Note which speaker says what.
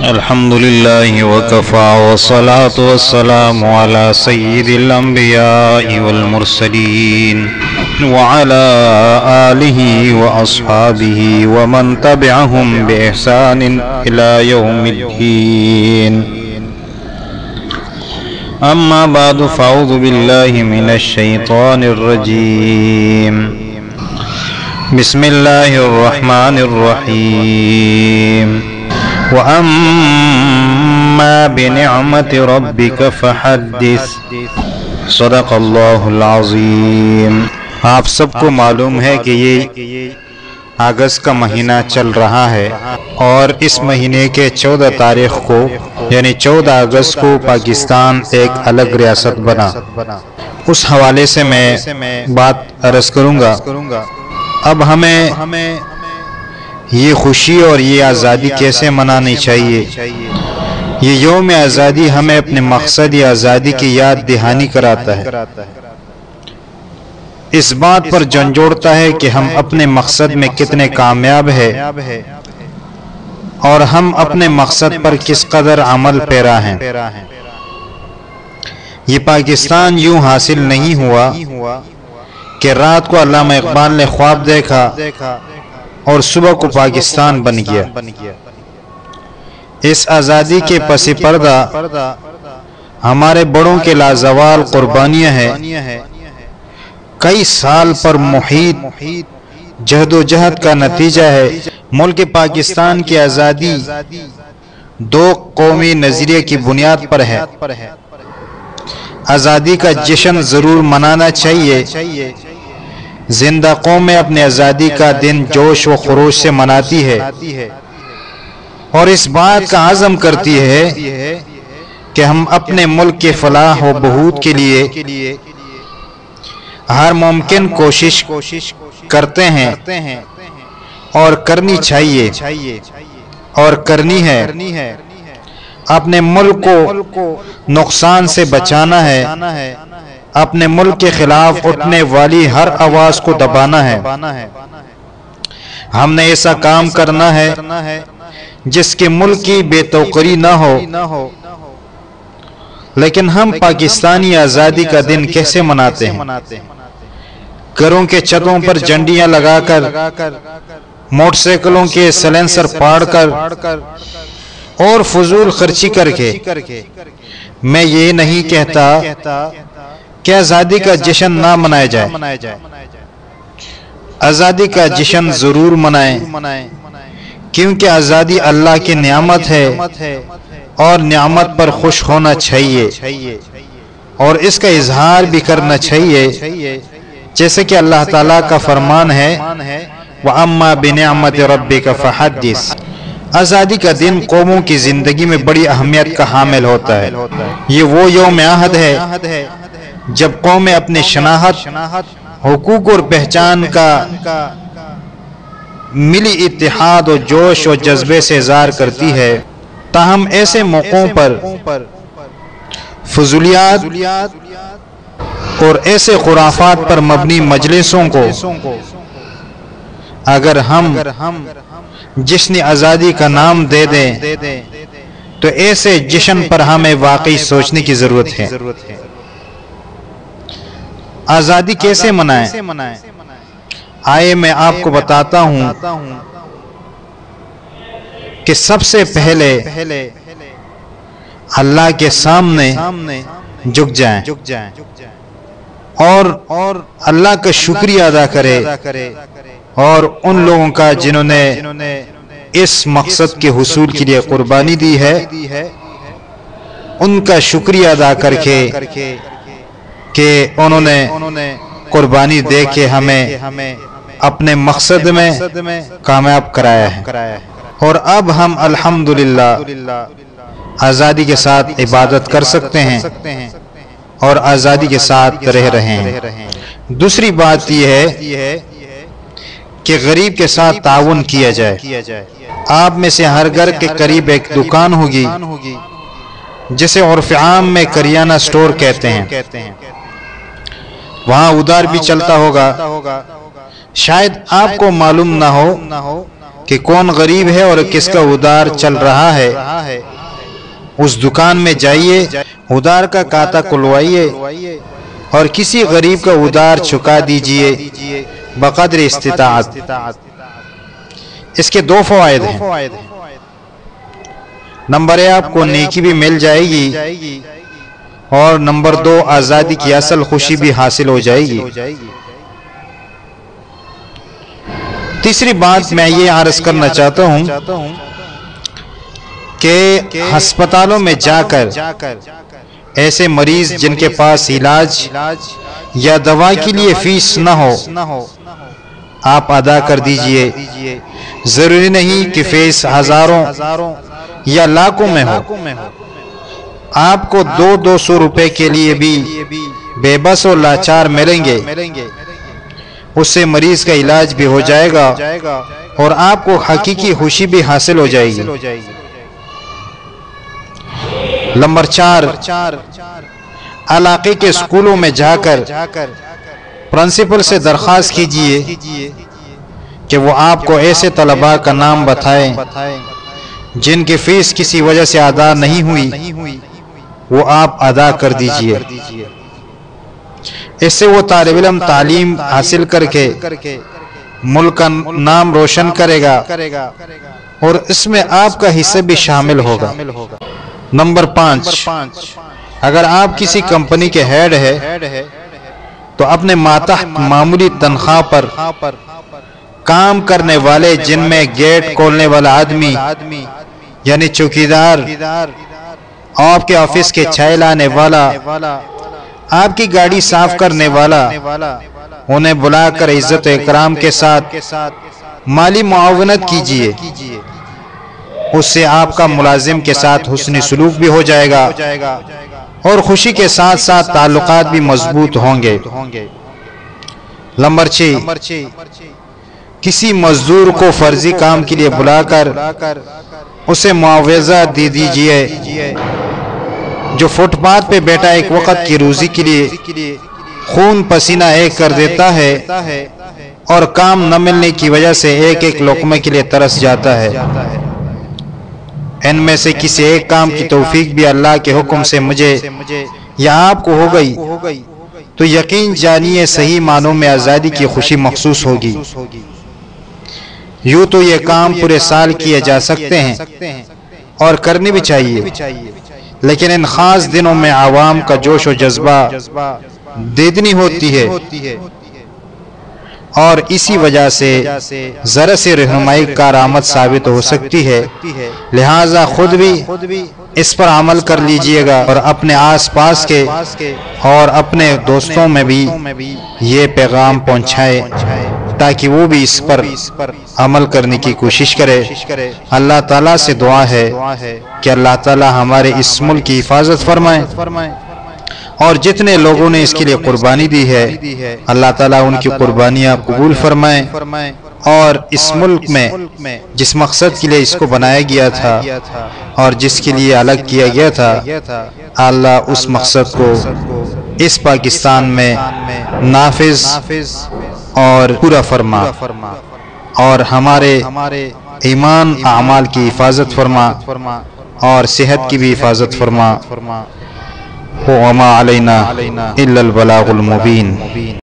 Speaker 1: الحمد لله وكفى والصلاة والسلام على سيد الأنبياء والمرسلين وعلى آله وأصحابه ومن تبعهم بإحسان إلى يوم الدين. أما بعد فأعوذ بالله من الشيطان الرجيم. بسم الله الرحمن الرحيم. وَأَمَّا بِنِعْمَةِ رَبِّكَ فَحَدِّثْ. صدق اللہ العظیم. آپ سب کو معلوم ہے کہ یہ اگست کا مہینہ چل رہا ہے اور اس مہینے کے 14 تاریخ کو یعنی 14 اگست کو پاکستان ایک الگ ریاست بنا. اس حوالے سے میں بات عرض کروں گا. اب ہمیں یہ خوشی اور یہ آزادی کیسے منانی چاہیے. یہ یوم آزادی ہمیں اپنے مقصد آزادی کی یاد دہانی کراتا ہے. اس بات پر جھنجھوڑتا ہے کہ ہم اپنے مقصد میں کتنے کامیاب ہیں اور ہم اپنے مقصد پر کس قدر عمل پیرا ہیں. یہ پاکستان یوں حاصل نہیں ہوا کہ رات کو علامہ اقبال نے خواب دیکھا اور صبح کو پاکستان بن گیا. اس آزادی کے پس پردہ ہمارے بڑوں کے لازوال قربانیاں ہیں. کئی سال پر محیط جہد و جہد کا نتیجہ ہے. ملک پاکستان کی آزادی دو قومی نظریے کی بنیاد پر ہے. آزادی کا جشن ضرور منانا چاہیے. زندہ قومیں اپنی آزادی کا دن جوش و خروش سے مناتی ہے اور اس بات کا عزم کرتی ہے کہ ہم اپنے ملک کے فلاح و بہبود کے لیے ہر ممکن کوشش کرتے ہیں اور کرنی چاہیے اور کرنی ہے. اپنے ملک کو نقصان سے بچانا ہے. اپنے ملک کے خلاف اٹھنے والی ہر آواز کو دبانا ہے. ہم نے ایسا کام کرنا ہے جس کے ملک کی بے توقری نہ ہو. لیکن ہم پاکستانی آزادی کا دن کیسے مناتے ہیں؟ گھروں کے چھتوں پر جھنڈیاں لگا کر، موٹر سائیکلوں کے سلنسر پاڑ کر اور فضول خرچی کر کے. میں یہ نہیں کہتا کہ آزادی کا جشن نہ منایا جائے. آزادی کا جشن ضرور منائیں کیونکہ آزادی اللہ کی نعمت ہے اور نعمت پر خوش ہونا چاہیے اور اس کا اظہار بھی کرنا چاہیے جیسے کہ اللہ تعالیٰ کا فرمان ہے وَأَمَّا بِنِعْمَةِ رَبِّكَ فَحَدِّثْ. آزادی کا دن قوموں کی زندگی میں بڑی اہمیت کا حامل ہوتا ہے. یہ وہ یوم عہد ہے جب قومیں اپنی شناخت، حقوق اور پہچان کا ملی اتحاد و جوش و جذبے سے اظہار کرتی ہے. تاہم ایسے موقعوں پر فضولیات اور ایسے خرافات پر مبنی مجلسوں کو اگر ہم جشن آزادی کا نام دے دیں تو ایسے جشن پر ہمیں واقعی سوچنے کی ضرورت ہے. آزادی کیسے منائیں؟ آئے میں آپ کو بتاتا ہوں کہ سب سے پہلے اللہ کے سامنے جھک جائیں اور اللہ کا شکریہ ادا کرے اور ان لوگوں کا جنہوں نے اس مقصد کے حصول کے لیے قربانی دی ہے ان کا شکریہ ادا کر کے کہ انہوں نے قربانی دے کے ہمیں اپنے مقصد میں کامیاب کرایا ہے. اور اب ہم الحمدللہ آزادی کے ساتھ عبادت کر سکتے ہیں اور آزادی کے ساتھ رہ رہے ہیں. دوسری بات یہ ہے کہ غریب کے ساتھ تعاون کیا جائے. آپ میں سے ہر گھر کے قریب ایک دکان ہوگی جسے عرف عام میں کریانہ سٹور کہتے ہیں. وہاں ادھار بھی چلتا ہوگا. شاید آپ کو معلوم نہ ہو کہ کون غریب ہے اور کس کا ادار چل رہا ہے، اس دکان میں جائیے، ادار کا کاتا کھلوائیے اور کسی غریب کا ادار چکا دیجئے بقدر استطاعت۔ اس کے دو فوائد ہیں۔ نمبر 1، آپ کو نیکی بھی مل جائے گی، اور نمبر 2، آزادی کی اصل خوشی بھی حاصل ہو جائے گی۔ تیسری بات میں یہ عرض کرنا چاہتا ہوں کہ ہسپتالوں میں جا کر ایسے مریض جن کے پاس علاج یا دوا کے لیے فیس نہ ہو، آپ ادا کر دیجئے۔ ضروری نہیں کہ فیس ہزاروں یا لاکھوں میں ہو، آپ کو 200 روپے کے لیے بھی بے بس اور لاچار ملیں گے، اس سے مریض کا علاج بھی ہو جائے گا اور آپ کو حقیقی خوشی بھی حاصل ہو جائے گی۔ نمبر 4، علاقے کے اسکولوں میں جا کر پرنسپل سے درخواست کیجئے کہ وہ آپ کو ایسے طلباء کا نام بتائیں جن کی فیس کسی وجہ سے ادا نہیں ہوئی، وہ آپ ادا کر دیجئے۔ اس سے وہ طالب علم تعلیم حاصل کر کے ملک کا نام روشن کرے گا اور اس میں آپ کا حصہ بھی شامل ہوگا۔ نمبر 5، اگر آپ کسی کمپنی کے ہیڈ ہے تو اپنے ماتحت معمولی تنخواہ پر کام کرنے والے، جن میں گیٹ کھولنے والا آدمی یعنی چوکیدار، آپ کے آفس کے چائے لانے والا، آپ کی گاڑی صاف کرنے والا، انہیں بلا کر عزت و اکرام کے ساتھ مالی معاونت کیجئے۔ اس سے آپ کا ملازم کے ساتھ حسن سلوک بھی ہو جائے گا اور خوشی کے ساتھ ساتھ تعلقات بھی مضبوط ہوں گے۔ نمبر 6، کسی مزدور کو فرضی کام کے لیے بلا کر اسے معاوضہ دے دیجئے جو فٹ پاتھ پہ بیٹھا ایک وقت کی روزی کے لیے خون پسینہ ایک کر دیتا ہے اور کام نہ ملنے کی وجہ سے ایک لقمے کے لیے ترس جاتا ہے۔ ان میں سے کسی ایک کام کی توفیق بھی اللہ کے حکم سے مجھے یا آپ کو ہو گئی تو یقین جانیے صحیح معنوں میں آزادی کی خوشی محسوس ہوگی۔ یوں تو یہ کام پورے سال کیے جا سکتے ہیں اور کرنے بھی چاہیے، لیکن ان خاص دنوں میں عوام کا جوش و جذبہ دیدنی ہوتی ہے اور اسی وجہ سے ذرا سے رہنمائی کارآمد ثابت ہو سکتی ہے، لہٰذا خود بھی اس پر عمل کر لیجئے گا اور اپنے آس پاس کے اور اپنے دوستوں میں بھی یہ پیغام پہنچائے تاکہ وہ بھی اس پر عمل کرنے کی کوشش کرے۔ اللہ تعالیٰ سے دعا ہے کہ اللہ تعالیٰ ہمارے اس ملک کی حفاظت فرمائے اور جتنے لوگوں نے اس کے لیے قربانی دی ہے اللہ تعالیٰ ان کی قربانیاں قبول فرمائے، اور اس ملک میں جس مقصد کے لیے اس کو بنایا گیا تھا اور جس کے لیے الگ کیا گیا تھا، اللہ اس مقصد کو اس پاکستان میں نافذ اور پورا فرما اور ہمارے ایمان اعمال کی حفاظت فرما اور صحت کی بھی حفاظت فرما۔ وَمَا عَلَيْنَا إِلَّا الْبَلَاغُ الْمُبِينُ۔